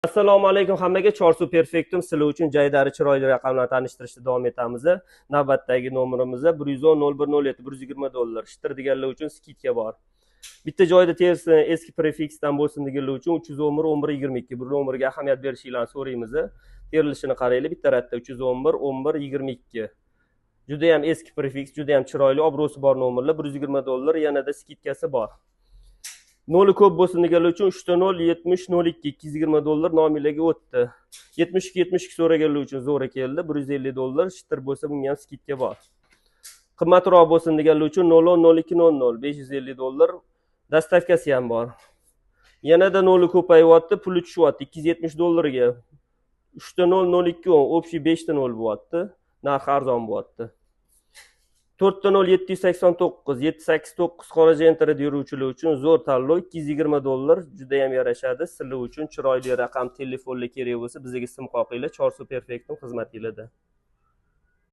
Assalomu alaykum hammaga. Chorsu Perfectum sizlar uchun jaydari chiroyli raqamlarni tanishtirishda davom etamiz. Navbatdagi nomerimiz 110 0107 120 dollar. Shtir deganlar uchun skidka bor. Bitta joyda terisi eski prefiksdan bo'lsin deganlar uchun 311 11 22 bu nomerga ahamiyat berishinglarni so'raymiz. Terilishini qaranglar. Bitta ratda 311 11 22. Juda ham eski prefiks, juda ham chiroyli, obro'si bor nomerlar. 120 dollar, yanada skidkasi bor. Noli ko'p bo'lsin deganlar uchun 3 ta 0 70 02 220 dollar nomiylarga o'tdi. 72 72 so'raganlar uchun zo'ra keldi. 150 dollar shtir bo'lsa bunga ham skidka bor. Qimmatroq bo'lsin deganlar uchun 00 02 00 550 dollar dastavkasi ham bor. Yanada noli ko'payyapti, puli tushyapti 270 dollarga. 3 ta 0 02 общий 5 ta 0 bo'lyapti. Narxi arzon bo'lyapti. 4 ta 0 789 789 qora jentrada yuruvchilar uchun zo'r tanlov 220 dollar juda ham yarashadi. Sizlar uchun chiroyli raqam telefonlar kerak bo'lsa bizga sim qoqinglar. Chorsu Perfectum xizmatinglarda.